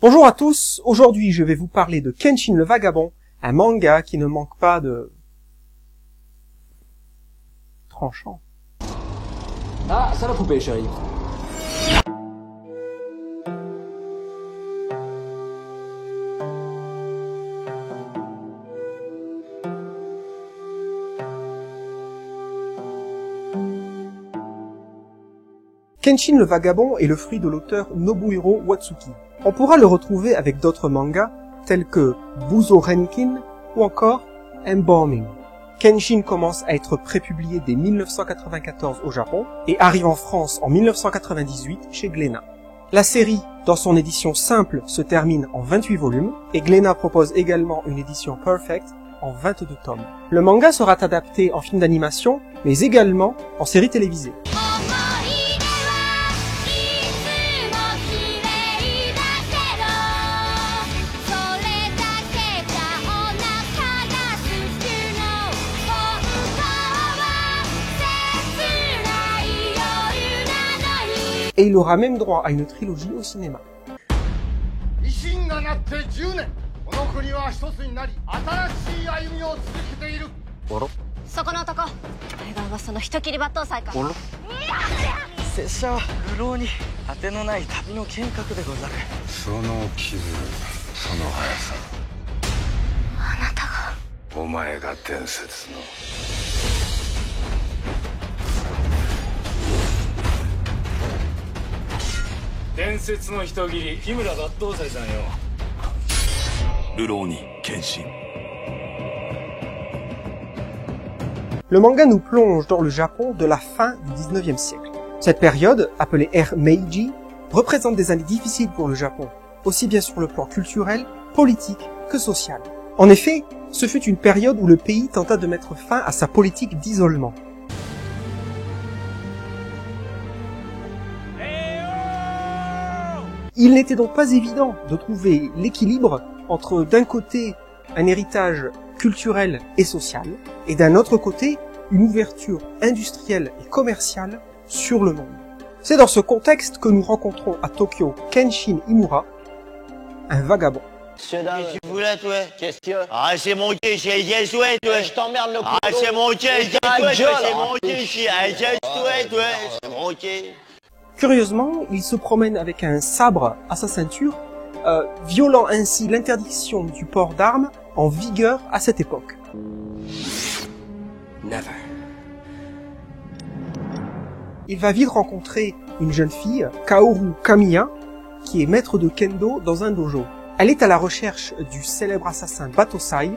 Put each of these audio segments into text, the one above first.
Bonjour à tous, aujourd'hui je vais vous parler de Kenshin le Vagabond, un manga qui ne manque pas de... tranchant. Ah, ça l'a coupé, chérie. Kenshin le Vagabond est le fruit de l'auteur Nobuhiro Watsuki. On pourra le retrouver avec d'autres mangas tels que Buzo Renkin ou encore Embalming. Kenshin commence à être prépublié dès 1994 au Japon et arrive en France en 1998 chez Glénat. La série, dans son édition simple, se termine en 28 volumes et Glénat propose également une édition perfect en 22 tomes. Le manga sera adapté en film d'animation, mais également en série télévisée. Et il aura même droit à une trilogie au cinéma. Le manga nous plonge dans le Japon de la fin du 19e siècle. Cette période, appelée ère Meiji, représente des années difficiles pour le Japon, aussi bien sur le plan culturel, politique que social. En effet, ce fut une période où le pays tenta de mettre fin à sa politique d'isolement. Il n'était donc pas évident de trouver l'équilibre entre d'un côté un héritage culturel et social et d'un autre côté une ouverture industrielle et commerciale sur le monde. C'est dans ce contexte que nous rencontrons à Tokyo Kenshin Himura, un vagabond. Qu'est-ce que tu voulais, toi? Qu'est-ce qu'il y a? Ah, c'est mon quai, c'est toi, toi. Je t'emmerde le coup. Ah, c'est mon quai, c'est mon quai, c'est mon quai. Curieusement, il se promène avec un sabre à sa ceinture, violant ainsi l'interdiction du port d'armes en vigueur à cette époque. Never. Il va vite rencontrer une jeune fille, Kaoru Kamiya, qui est maître de kendo dans un dojo. Elle est à la recherche du célèbre assassin Batosai,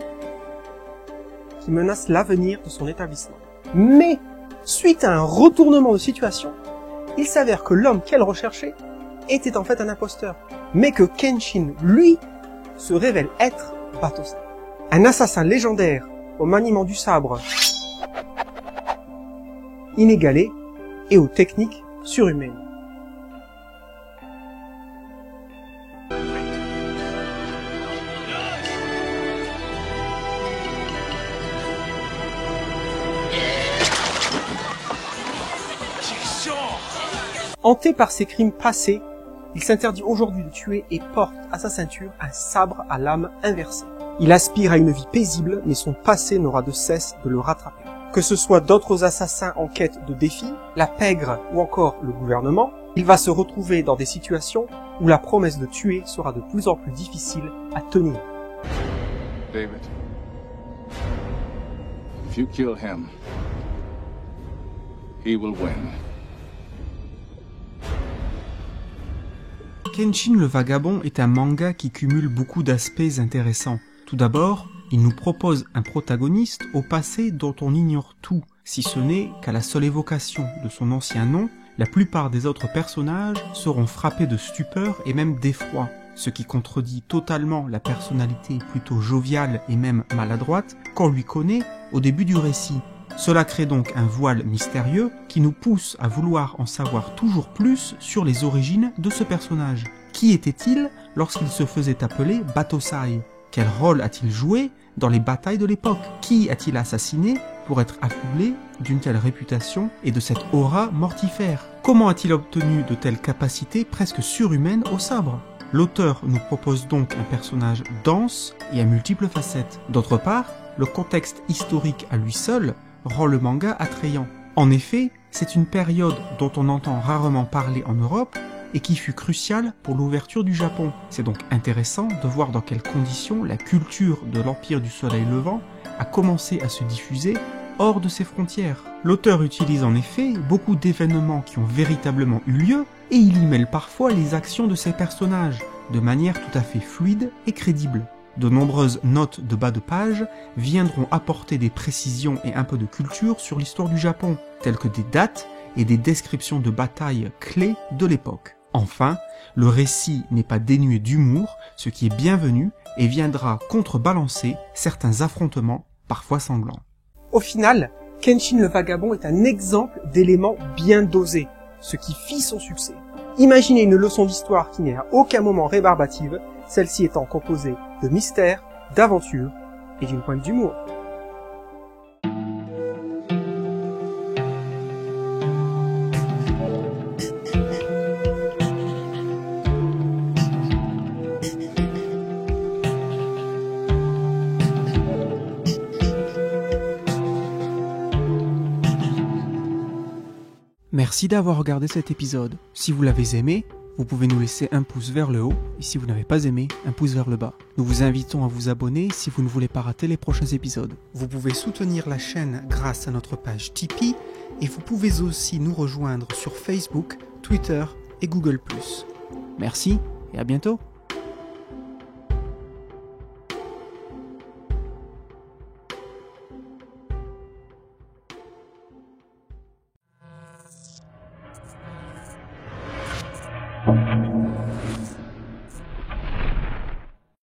qui menace l'avenir de son établissement. Mais, suite à un retournement de situation, il s'avère que l'homme qu'elle recherchait était en fait un imposteur, mais que Kenshin, lui, se révèle être Batosai. Un assassin légendaire au maniement du sabre inégalé et aux techniques surhumaines. Hanté par ses crimes passés, il s'interdit aujourd'hui de tuer et porte à sa ceinture un sabre à lame inversée. Il aspire à une vie paisible, mais son passé n'aura de cesse de le rattraper. Que ce soit d'autres assassins en quête de défis, la pègre ou encore le gouvernement, il va se retrouver dans des situations où la promesse de tuer sera de plus en plus difficile à tenir. David, if you kill him, he will win. Kenshin le Vagabond est un manga qui cumule beaucoup d'aspects intéressants. Tout d'abord, il nous propose un protagoniste au passé dont on ignore tout, si ce n'est qu'à la seule évocation de son ancien nom, la plupart des autres personnages seront frappés de stupeur et même d'effroi, ce qui contredit totalement la personnalité plutôt joviale et même maladroite qu'on lui connaît au début du récit. Cela crée donc un voile mystérieux qui nous pousse à vouloir en savoir toujours plus sur les origines de ce personnage. Qui était-il lorsqu'il se faisait appeler Batosai? Quel rôle a-t-il joué dans les batailles de l'époque? Qui a-t-il assassiné pour être affublé d'une telle réputation et de cette aura mortifère? Comment a-t-il obtenu de telles capacités presque surhumaines au sabre? L'auteur nous propose donc un personnage dense et à multiples facettes. D'autre part, le contexte historique à lui seul rend le manga attrayant. En effet, c'est une période dont on entend rarement parler en Europe et qui fut cruciale pour l'ouverture du Japon. C'est donc intéressant de voir dans quelles conditions la culture de l'Empire du Soleil Levant a commencé à se diffuser hors de ses frontières. L'auteur utilise en effet beaucoup d'événements qui ont véritablement eu lieu et il y mêle parfois les actions de ses personnages de manière tout à fait fluide et crédible. De nombreuses notes de bas de page viendront apporter des précisions et un peu de culture sur l'histoire du Japon, telles que des dates et des descriptions de batailles clés de l'époque. Enfin, le récit n'est pas dénué d'humour, ce qui est bienvenu et viendra contrebalancer certains affrontements parfois sanglants. Au final, Kenshin le Vagabond est un exemple d'éléments bien dosés, ce qui fit son succès. Imaginez une leçon d'histoire qui n'est à aucun moment rébarbative, celle-ci étant composée de mystère, d'aventure et d'une pointe d'humour. Merci d'avoir regardé cet épisode. Si vous l'avez aimé, vous pouvez nous laisser un pouce vers le haut et si vous n'avez pas aimé, un pouce vers le bas. Nous vous invitons à vous abonner si vous ne voulez pas rater les prochains épisodes. Vous pouvez soutenir la chaîne grâce à notre page Tipeee et vous pouvez aussi nous rejoindre sur Facebook, Twitter et Google+. Merci et à bientôt.